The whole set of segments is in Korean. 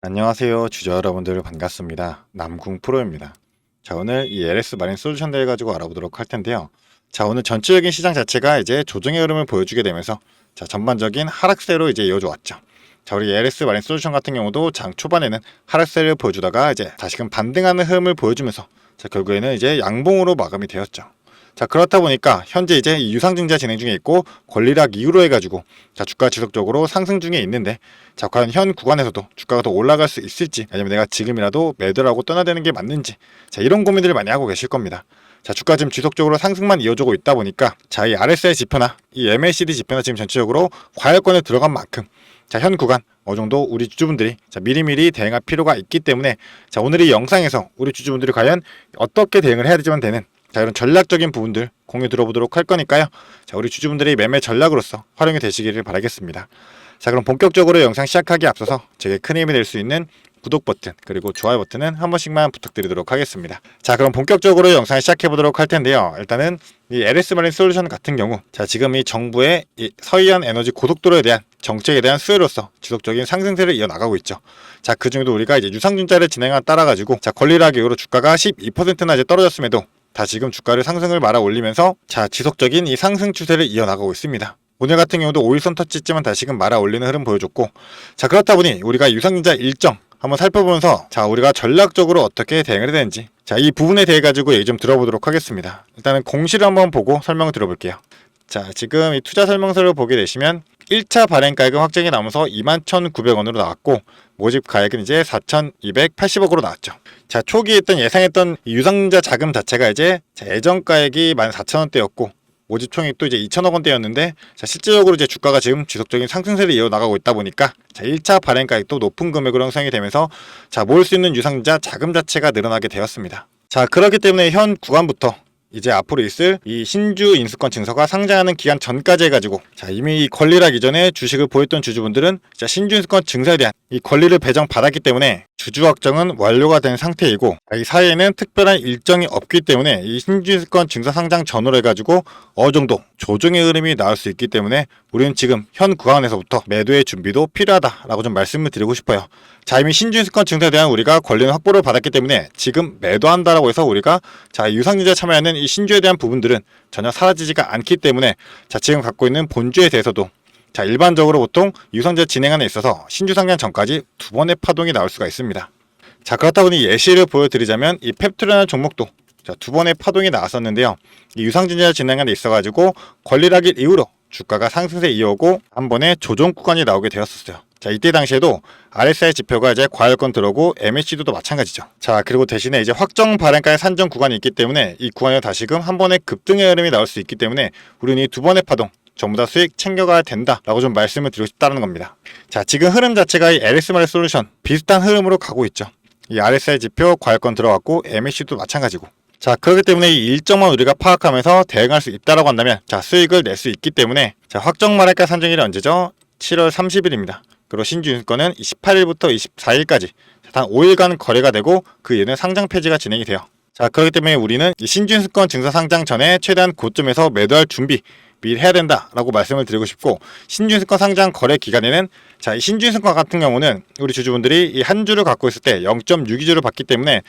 안녕하세요. 주저 여러분들 반갑습니다. 남궁 프로입니다. 자, 오늘 이 LS 마린 솔루션 대해 가지고 알아보도록 할 텐데요. 자, 오늘 전체적인 시장 자체가 이제 조정의 흐름을 보여주게 되면서 자, 전반적인 하락세로 이제 이어져 왔죠. 자, 우리 LS 마린 솔루션 같은 경우도 장 초반에는 하락세를 보여주다가 이제 다시금 반등하는 흐름을 보여주면서 자, 결국에는 이제 양봉으로 마감이 되었죠. 자, 그렇다 보니까 현재 이제 이 유상증자 진행 중에 있고 권리락 이후로 해가지고 자, 주가 지속적으로 상승 중에 있는데 자, 과연 현 구간에서도 주가가 더 올라갈 수 있을지 아니면 내가 지금이라도 매도를 하고 떠나야 되는 게 맞는지 자, 이런 고민들을 많이 하고 계실 겁니다. 자, 주가 지금 지속적으로 상승만 이어지고 있다 보니까 자, 이 RSI 지표나 이 MACD 지표나 지금 전체적으로 과열권에 들어간 만큼 자, 현 구간 어느 정도 우리 주주분들이 자, 미리미리 대응할 필요가 있기 때문에 자, 오늘 이 영상에서 우리 주주분들이 과연 어떻게 대응을 해야 되지만 되는 자, 이런 전략적인 부분들 공유 들어보도록 할 거니까요. 자, 우리 주주분들의 매매 전략으로서 활용이 되시기를 바라겠습니다. 자, 그럼 본격적으로 영상 시작하기에 앞서서 제게 큰 힘이 될 수 있는 구독 버튼 그리고 좋아요 버튼은 한 번씩만 부탁드리도록 하겠습니다. 자, 그럼 본격적으로 영상을 시작해 보도록 할 텐데요. 일단은 이 LS 마린 솔루션 같은 경우 자, 지금 이 정부의 이 서해안 에너지 고속도로에 대한 정책에 대한 수혜로서 지속적인 상승세를 이어나가고 있죠. 자, 그중에도 우리가 이제 유상증자를 진행한 따라 가지고 자, 권리락 이후로 주가가 12%나 이제 떨어졌음에도 다 지금 주가를 상승을 말아 올리면서 자, 지속적인 이 상승 추세를 이어나가고 있습니다. 오늘 같은 경우도 5일선 터치했지만 다시금 말아 올리는 흐름 보여줬고 자, 그렇다 보니 우리가 유상증자 일정 한번 살펴보면서 자, 우리가 전략적으로 어떻게 대응을 해야 되는지 자, 이 부분에 대해 가지고 얘기 좀 들어보도록 하겠습니다. 일단은 공시를 한번 보고 설명을 들어볼게요. 자, 지금 이 투자 설명서를 보게 되시면 1차 발행가액은 확정이 나오면서 21,900원으로 나왔고 모집 가액은 이제 4,280억으로 나왔죠. 자, 초기에 예상했던 유상증자 자금 자체가 이제 예정가액이 14,000원대였고 모집 총액도 이제 2천억 원대였는데 자, 실질적으로 이제 주가가 지금 지속적인 상승세를 이어나가고 있다 보니까 자, 1차 발행가액도 높은 금액으로 형성이 되면서 자, 모을 수 있는 유상증자 자금 자체가 늘어나게 되었습니다. 자, 그렇기 때문에 현 구간부터 이제 앞으로 있을 이 신주 인수권 증서가 상장하는 기간 전까지 해가지고 자, 이미 이 권리락 이전에 주식을 보였던 주주분들은 자, 신주 인수권 증서에 대한 이 권리를 배정받았기 때문에 주주 확정은 완료가 된 상태이고 이 사이에는 특별한 일정이 없기 때문에 이 신주 인수권 증서 상장 전후로 해가지고 어느 정도 조정의 흐름이 나올 수 있기 때문에 우리는 지금 현 구간에서부터 매도의 준비도 필요하다라고 좀 말씀을 드리고 싶어요. 자, 이미 신주 인수권 증서에 대한 우리가 권리는 확보를 받았기 때문에 지금 매도한다라고 해서 우리가 자, 유상증자에 참여하는 이 신주에 대한 부분들은 전혀 사라지지가 않기 때문에 자, 지금 갖고 있는 본주에 대해서도 자, 일반적으로 보통 유상증자 진행하는 데 있어서 신주 상장 전까지 두 번의 파동이 나올 수가 있습니다. 자, 그렇다 보니 예시를 보여드리자면 이 펩투라는 종목도 자, 두 번의 파동이 나왔었는데요. 이 유상증자 진행하는 데 있어가지고 권리락일 이후로 주가가 상승세 이어오고 한 번에 조정 구간이 나오게 되었었어요. 자, 이때 당시에도 RSI 지표가 이제 과열권 들어오고 MACD도 마찬가지죠. 자, 그리고 대신에 이제 확정 발행가의 산정 구간이 있기 때문에 이 구간에 다시금 한 번에 급등의 흐름이 나올 수 있기 때문에 우리는 이 두 번의 파동 전부 다 수익 챙겨가야 된다라고 좀 말씀을 드리고 싶다는 겁니다. 자, 지금 흐름 자체가 이 LS 마린 솔루션 비슷한 흐름으로 가고 있죠. 이 RSI 지표 과열권 들어갔고 MACD도 마찬가지고 자, 그렇기 때문에 이 일정만 우리가 파악하면서 대응할 수 있다라고 한다면 자, 수익을 낼 수 있기 때문에 자, 확정 발행가 산정일이 언제죠? 7월 30일입니다. 그리고 신주 인수권은 28일부터 24일까지 단 5일간 거래가 되고 그 이후에는 상장 폐지가 진행이 돼요. 자, 그렇기 때문에 우리는 이 신주 인수권 증서 상장 전에 최대한 고점에서 매도할 준비 미리 해야 된다라고 말씀을 드리고 싶고 신주 인수권 상장 거래 기간에는 자, 이 신주 인수권 같은 경우는 우리 주주분들이 이 한 주를 갖고 있을 때 0.62주를 받기 때문에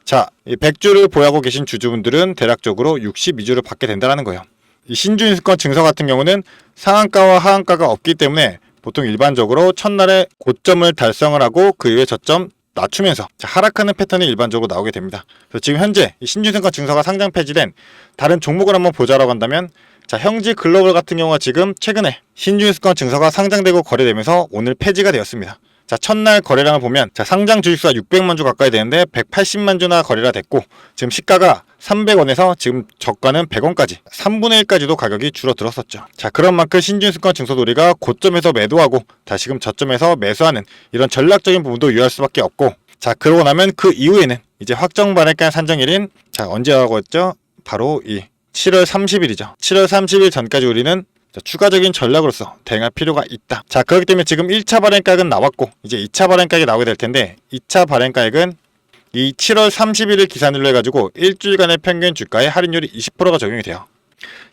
자, 이 100주를 보유하고 계신 주주분들은 대략적으로 62주를 받게 된다는 거예요. 이 신주 인수권 증서 같은 경우는 상한가와 하한가가 없기 때문에 보통 일반적으로 첫날에 고점을 달성을 하고 그 이후에 저점 낮추면서 자, 하락하는 패턴이 일반적으로 나오게 됩니다. 그래서 지금 현재 이 신주인수권 증서가 상장 폐지된 다른 종목을 한번 보자라고 한다면 자, 형지 글로벌 같은 경우가 지금 최근에 신주인수권 증서가 상장되고 거래되면서 오늘 폐지가 되었습니다. 자, 첫날 거래량을 보면 자, 상장 주식수가 600만 주 가까이 되는데 180만 주나 거래가 됐고 지금 시가가 300원에서 지금 저가는 100원까지 3분의 1까지도 가격이 줄어들었었죠. 자, 그런 만큼 신주인수권 증서도 우리가 고점에서 매도하고 다시금 저점에서 매수하는 이런 전략적인 부분도 유의할 수밖에 없고 자, 그러고 나면 그 이후에는 이제 확정 발행가 산정일인 자, 언제라고 했죠? 바로 이 7월 30일이죠. 7월 30일 전까지 우리는 자, 추가적인 전략으로서 대응할 필요가 있다. 자, 그렇기 때문에 지금 1차 발행가액은 나왔고 이제 2차 발행가액이 나오게 될 텐데 2차 발행가액은 이 7월 30일을 기산으로 해가지고 일주일간의 평균 주가의 할인율이 20%가 적용이 돼요.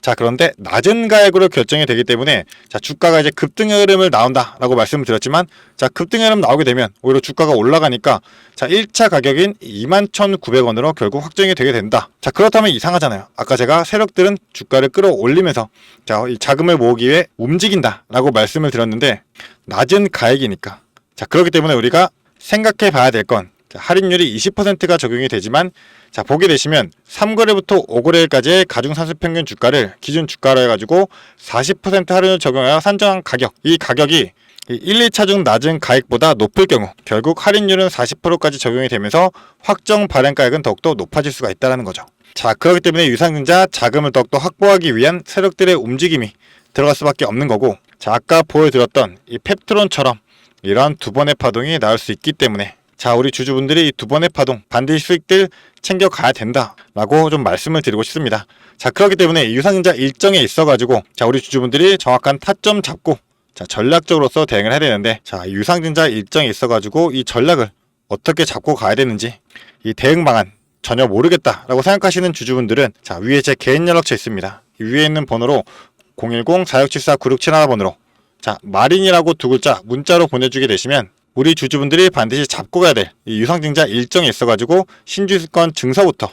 자, 그런데 낮은 가액으로 결정이 되기 때문에 자, 주가가 이제 급등의 흐름을 나온다라고 말씀을 드렸지만 자, 급등의 흐름 나오게 되면 오히려 주가가 올라가니까 자, 1차 가격인 21,900원으로 결국 확정이 되게 된다. 자, 그렇다면 이상하잖아요. 아까 제가 세력들은 주가를 끌어올리면서 자, 이 자금을 모으기 위해 움직인다라고 말씀을 드렸는데 낮은 가액이니까 자, 그렇기 때문에 우리가 생각해 봐야 될 건 할인율이 20%가 적용이 되지만 자, 보게 되시면 3거래부터 5거래일까지의 가중산수평균 주가를 기준 주가로 해가지고 40% 할인을 적용하여 산정한 가격, 이 가격이 1, 2차 중 낮은 가액보다 높을 경우 결국 할인율은 40%까지 적용이 되면서 확정 발행가액은 더욱더 높아질 수가 있다는 거죠. 자, 그렇기 때문에 유상증자 자금을 더욱더 확보하기 위한 세력들의 움직임이 들어갈 수밖에 없는 거고 자, 아까 보여드렸던 이 펩트론처럼 이러한 두 번의 파동이 나올 수 있기 때문에 자, 우리 주주분들이 이 두 번의 파동 반드시 수익들 챙겨가야 된다라고 좀 말씀을 드리고 싶습니다. 자, 그렇기 때문에 유상증자 일정에 있어가지고 자, 우리 주주분들이 정확한 타점 잡고 자, 전략적으로서 대응을 해야 되는데 자, 유상증자 일정에 있어가지고 이 전략을 어떻게 잡고 가야 되는지 이 대응 방안 전혀 모르겠다라고 생각하시는 주주분들은 자, 위에 제 개인 연락처 있습니다. 이 위에 있는 번호로 010-4674-9671번으로 자, 마린이라고 두 글자 문자로 보내주게 되시면 우리 주주분들이 반드시 잡고 가야 될 이 유상증자 일정에 있어가지고 신주권 증서부터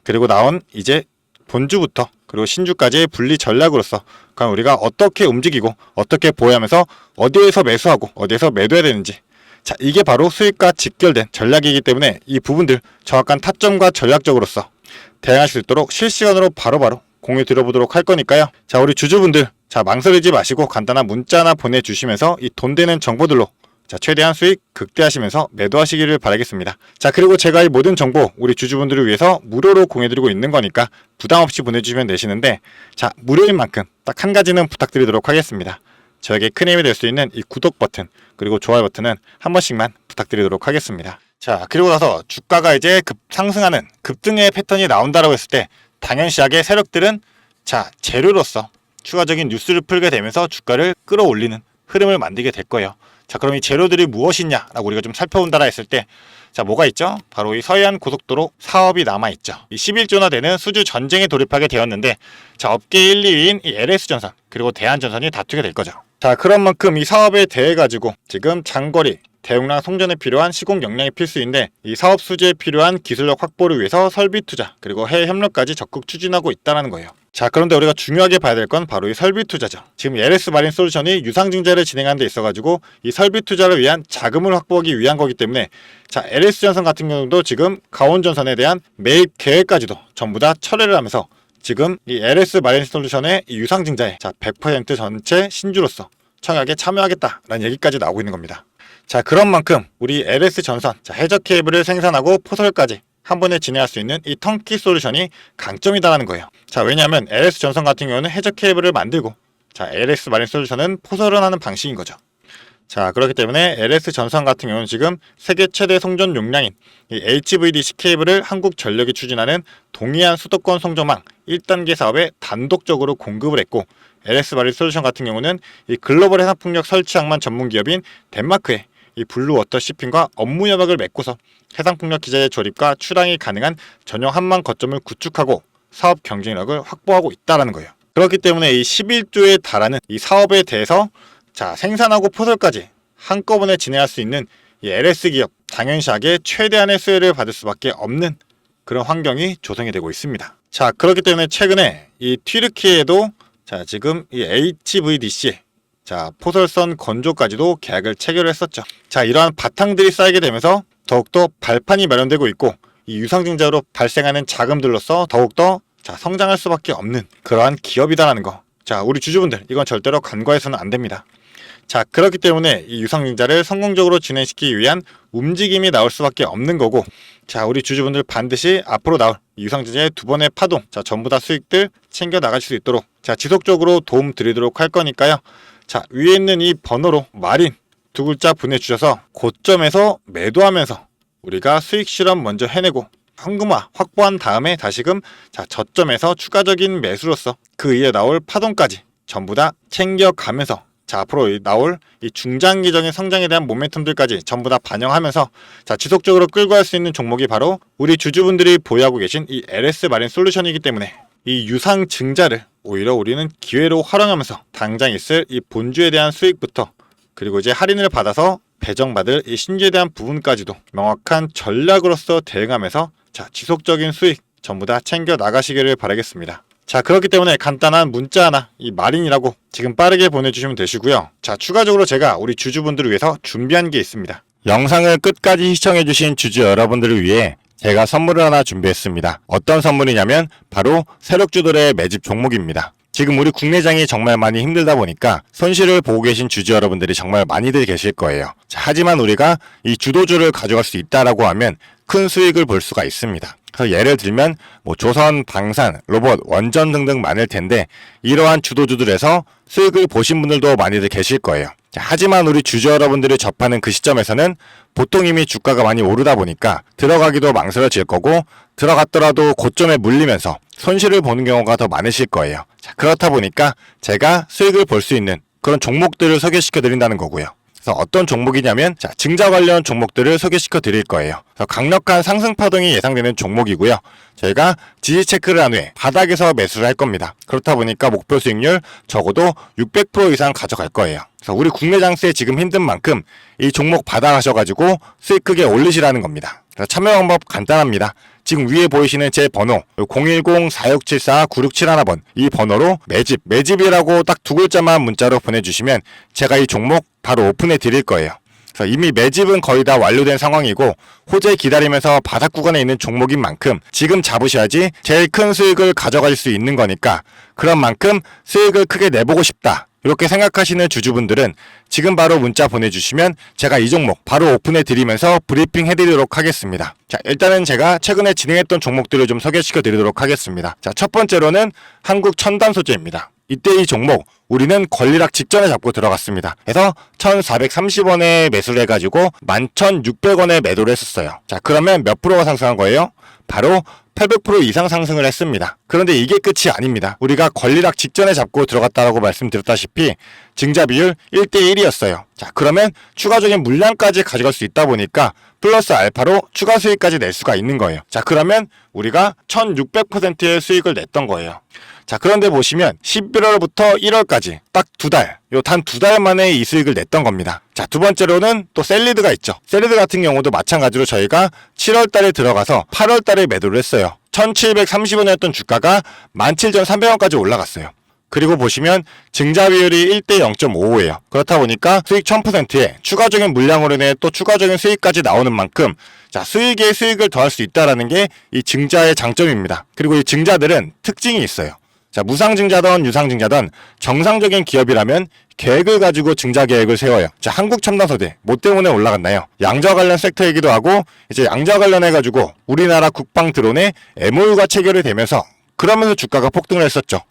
그리고 나온 이제 본주부터 그리고 신주까지의 분리 전략으로서 그럼 우리가 어떻게 움직이고 어떻게 보유하면서 어디에서 매수하고 어디에서 매도해야 되는지 자, 이게 바로 수익과 직결된 전략이기 때문에 이 부분들 정확한 타점과 전략적으로서 대응할 수 있도록 실시간으로 바로바로 공유 드려보도록 할 거니까요. 자, 우리 주주분들 자, 망설이지 마시고 간단한 문자 하나 보내주시면서 이 돈 되는 정보들로 자, 최대한 수익 극대화하시면서 매도하시기를 바라겠습니다. 자, 그리고 제가 이 모든 정보 우리 주주분들을 위해서 무료로 공유드리고 있는 거니까 부담없이 보내주시면 되시는데 자, 무료인 만큼 딱 한 가지는 부탁드리도록 하겠습니다. 저에게 큰 힘이 될 수 있는 이 구독 버튼 그리고 좋아요 버튼은 한 번씩만 부탁드리도록 하겠습니다. 자, 그리고 나서 주가가 이제 상승하는 급등의 패턴이 나온다라고 했을 때 당연시하게 세력들은 자, 재료로서 추가적인 뉴스를 풀게 되면서 주가를 끌어올리는 흐름을 만들게 될 거예요. 자, 그럼 이 재료들이 무엇이냐라고 우리가 좀 살펴본다라 했을 때 자, 뭐가 있죠? 바로 이 서해안 고속도로 사업이 남아있죠. 이 11조나 되는 수주 전쟁에 돌입하게 되었는데 자, 업계 1, 2위인 이 LS전선 그리고 대한전선이 다투게 될 거죠. 자, 그런 만큼 이 사업에 대해 가지고 지금 장거리 대용량 송전에 필요한 시공 역량이 필수인데 이 사업 수주에 필요한 기술력 확보를 위해서 설비 투자 그리고 해외 협력까지 적극 추진하고 있다는 거예요. 자, 그런데 우리가 중요하게 봐야 될 건 바로 이 설비 투자죠. 지금 LS 마린 솔루션이 유상증자를 진행하는 데 있어가지고 이 설비 투자를 위한 자금을 확보하기 위한 거기 때문에 자, LS전선 같은 경우도 지금 가온전선에 대한 매입 계획까지도 전부 다 철회를 하면서 지금 이 LS 마린 솔루션의 이 유상증자에 자, 100% 전체 신주로서 청약에 참여하겠다라는 얘기까지 나오고 있는 겁니다. 자, 그런 만큼 우리 LS전선 자, 해저 케이블을 생산하고 포설까지 한 번에 진행할 수 있는 이 턴키 솔루션이 강점이다라는 거예요. 자, 왜냐하면 LS전선 같은 경우는 해저 케이블을 만들고 자, LS 마린 솔루션은 포설을 하는 방식인 거죠. 자, 그렇기 때문에 LS전선 같은 경우는 지금 세계 최대 송전 용량인 이 HVDC 케이블을 한국전력이 추진하는 동해안 수도권 송전망 1단계 사업에 단독적으로 공급을 했고 LS 마린 솔루션 같은 경우는 이 글로벌 해상풍력 설치 항만 전문 기업인 덴마크의 이 블루워터 시핑과 업무 협약을 맺고서 해상풍력 기자재 조립과 출항이 가능한 전용 항만 거점을 구축하고 사업 경쟁력을 확보하고 있다는 거예요. 그렇기 때문에 이 11조에 달하는 이 사업에 대해서 자, 생산하고 포설까지 한꺼번에 진행할 수 있는 이 LS 기업 당연시하게 최대한의 수혜를 받을 수밖에 없는 그런 환경이 조성이 되고 있습니다. 자, 그렇기 때문에 최근에 이 튀르키예도 자, 지금 이 HVDC 자, 포설선 건조까지도 계약을 체결했었죠. 자, 이러한 바탕들이 쌓이게 되면서 더욱더 발판이 마련되고 있고 이 유상증자로 발생하는 자금들로서 더욱더 자, 성장할 수밖에 없는 그러한 기업이다라는 거. 자, 우리 주주분들 이건 절대로 간과해서는 안 됩니다. 자, 그렇기 때문에 이 유상증자를 성공적으로 진행시키기 위한 움직임이 나올 수밖에 없는 거고 자, 우리 주주분들 반드시 앞으로 나올 유상증자의 두 번의 파동 자, 전부 다 수익들 챙겨 나가실 수 있도록 자, 지속적으로 도움 드리도록 할 거니까요. 자, 위에 있는 이 번호로 마린 두 글자 보내주셔서 고점에서 매도하면서 우리가 수익 실험 먼저 해내고 현금화 확보한 다음에 다시금 자, 저점에서 추가적인 매수로서 그 이에 나올 파동까지 전부 다 챙겨가면서 자, 앞으로 나올 이 중장기적인 성장에 대한 모멘텀들까지 전부 다 반영하면서 자, 지속적으로 끌고 갈 수 있는 종목이 바로 우리 주주분들이 보유하고 계신 이 LS 마린 솔루션이기 때문에 이 유상증자를 오히려 우리는 기회로 활용하면서 당장 있을 이 본주에 대한 수익부터, 그리고 이제 할인을 받아서 배정받을 이 신주에 대한 부분까지도 명확한 전략으로서 대응하면서 자, 지속적인 수익 전부 다 챙겨 나가시기를 바라겠습니다. 자, 그렇기 때문에 간단한 문자 하나, 이 마린이라고 지금 빠르게 보내주시면 되시고요. 자, 추가적으로 제가 우리 주주분들을 위해서 준비한 게 있습니다. 영상을 끝까지 시청해주신 주주 여러분들을 위해 제가 선물을 하나 준비했습니다. 어떤 선물이냐면 바로 세력주들의 매집 종목입니다. 지금 우리 국내장이 정말 많이 힘들다 보니까 손실을 보고 계신 주주 여러분들이 정말 많이들 계실 거예요. 자, 하지만 우리가 이 주도주를 가져갈 수 있다라고 하면 큰 수익을 볼 수가 있습니다. 그래서 예를 들면 뭐 조선, 방산, 로봇, 원전 등등 많을 텐데 이러한 주도주들에서 수익을 보신 분들도 많이들 계실 거예요. 자, 하지만 우리 주주 여러분들이 접하는 그 시점에서는 보통 이미 주가가 많이 오르다 보니까 들어가기도 망설여질 거고 들어갔더라도 고점에 물리면서 손실을 보는 경우가 더 많으실 거예요. 자, 그렇다 보니까 제가 수익을 볼 수 있는 그런 종목들을 소개시켜 드린다는 거고요. 그래서 어떤 종목이냐면 자, 증자 관련 종목들을 소개시켜 드릴 거예요. 그래서 강력한 상승 파동이 예상되는 종목이고요. 저희가 지지 체크를 한 후에 바닥에서 매수를 할 겁니다. 그렇다 보니까 목표 수익률 적어도 600% 이상 가져갈 거예요. 그래서 우리 국내 장세 지금 힘든 만큼 이 종목 받아가셔가지고 수익 크게 올리시라는 겁니다. 그래서 참여 방법 간단합니다. 지금 위에 보이시는 제 번호 010-4674-9671번 이 번호로 매집이라고 딱 두 글자만 문자로 보내주시면 제가 이 종목 바로 오픈해 드릴 거예요. 그래서 이미 매집은 거의 다 완료된 상황이고 호재 기다리면서 바닥 구간에 있는 종목인 만큼 지금 잡으셔야지 제일 큰 수익을 가져갈 수 있는 거니까 그런 만큼 수익을 크게 내보고 싶다. 이렇게 생각하시는 주주분들은 지금 바로 문자 보내주시면 제가 이 종목 바로 오픈해 드리면서 브리핑 해드리도록 하겠습니다. 자, 일단은 제가 최근에 진행했던 종목들을 좀 소개시켜 드리도록 하겠습니다. 자, 첫 번째로는 한국 첨단 소재입니다. 이때 이 종목 우리는 권리락 직전에 잡고 들어갔습니다. 그래서 1430원에 매수를 해가지고 11,600원에 매도를 했었어요. 자, 그러면 몇 프로가 상승한 거예요? 바로 800% 이상 상승을 했습니다. 그런데 이게 끝이 아닙니다. 우리가 권리락 직전에 잡고 들어갔다라고 말씀드렸다시피 증자 비율 1대1이었어요. 자, 그러면 추가적인 물량까지 가져갈 수 있다 보니까 플러스 알파로 추가 수익까지 낼 수가 있는 거예요. 자, 그러면 우리가 1600%의 수익을 냈던 거예요. 자, 그런데 보시면 11월부터 1월까지 딱 두 달, 단 두 달 만에 이 수익을 냈던 겁니다. 자, 두 번째로는 또 셀리드 있죠. 셀리드 같은 경우도 마찬가지로 저희가 7월 달에 들어가서 8월 달에 매도를 했어요. 1730원이었던 주가가 17,300원까지 올라갔어요. 그리고 보시면 증자 비율이 1대 0.55예요. 그렇다 보니까 수익 1000%에 추가적인 물량으로 인해 또 추가적인 수익까지 나오는 만큼 자, 수익에 수익을 더할 수 있다는 게 이 증자의 장점입니다. 그리고 이 증자들은 특징이 있어요. 자, 무상증자든 유상증자든 정상적인 기업이라면 계획을 가지고 증자 계획을 세워요. 자, 한국첨단소재 뭐 때문에 올라갔나요? 양자 관련 섹터이기도 하고 이제 양자 관련해가지고 우리나라 국방 드론에 MOU가 체결이 되면서 그러면서 주가가 폭등을 했었죠.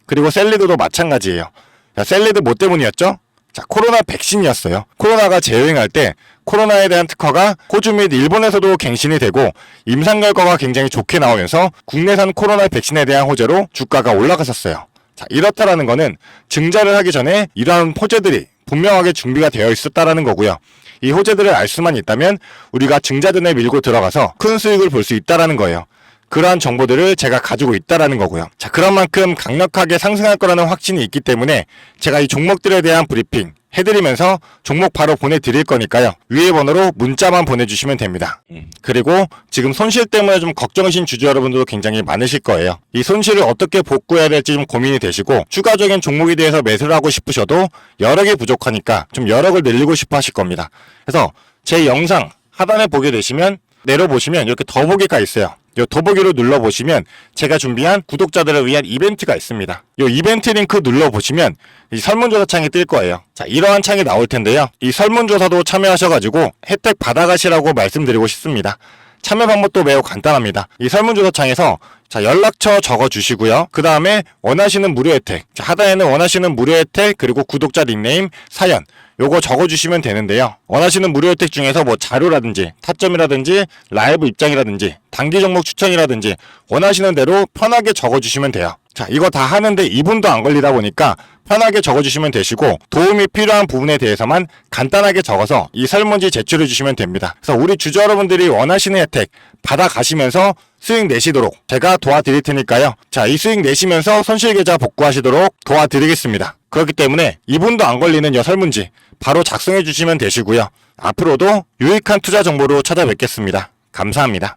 그리고 셀리드도 마찬가지예요. 자, 셀리드 뭐 때문이었죠? 자, 코로나 백신이었어요. 코로나가 재유행할 때 코로나에 대한 특허가 호주 및 일본에서도 갱신이 되고 임상 결과가 굉장히 좋게 나오면서 국내산 코로나 백신에 대한 호재로 주가가 올라갔었어요. 자, 이렇다라는 거는 증자를 하기 전에 이러한 호재들이 분명하게 준비가 되어 있었다라는 거고요. 이 호재들을 알 수만 있다면 우리가 증자전에 밀고 들어가서 큰 수익을 볼 수 있다라는 거예요. 그러한 정보들을 제가 가지고 있다라는 거고요. 자, 그런 만큼 강력하게 상승할 거라는 확신이 있기 때문에 제가 이 종목들에 대한 브리핑 해드리면서 종목 바로 보내드릴 거니까요. 위에 번호로 문자만 보내주시면 됩니다. 그리고 지금 손실 때문에 좀 걱정이신 주주 여러분들도 굉장히 많으실 거예요. 이 손실을 어떻게 복구해야 될지 좀 고민이 되시고 추가적인 종목에 대해서 매수를 하고 싶으셔도 여력이 부족하니까 좀 여력을 늘리고 싶어 하실 겁니다. 그래서 제 영상 하단에 보게 되시면 내려보시면 이렇게 더보기가 있어요. 이 더보기로 눌러보시면 제가 준비한 구독자들을 위한 이벤트가 있습니다. 이 이벤트 링크 눌러보시면 이 설문조사 창이 뜰 거예요. 자, 이러한 창이 나올 텐데요. 이 설문조사도 참여하셔가지고 혜택 받아가시라고 말씀드리고 싶습니다. 참여 방법도 매우 간단합니다. 이 설문조사 창에서 자, 연락처 적어주시고요. 그 다음에 원하시는 무료 혜택, 자, 하단에는 원하시는 무료 혜택 그리고 구독자 닉네임, 사연 요거 적어주시면 되는데요. 원하시는 무료 혜택 중에서 뭐 자료라든지 타점이라든지 라이브 입장이라든지 단기 종목 추천이라든지 원하시는 대로 편하게 적어주시면 돼요. 자, 이거 다 하는데 2분도 안 걸리다 보니까 편하게 적어주시면 되시고 도움이 필요한 부분에 대해서만 간단하게 적어서 이 설문지 제출해 주시면 됩니다. 그래서 우리 주주 여러분들이 원하시는 혜택 받아가시면서 수익 내시도록 제가 도와드릴 테니까요. 자, 이 수익 내시면서 손실계좌 복구하시도록 도와드리겠습니다. 그렇기 때문에 2분도 안 걸리는 이 설문지 바로 작성해 주시면 되시고요. 앞으로도 유익한 투자 정보로 찾아뵙겠습니다. 감사합니다.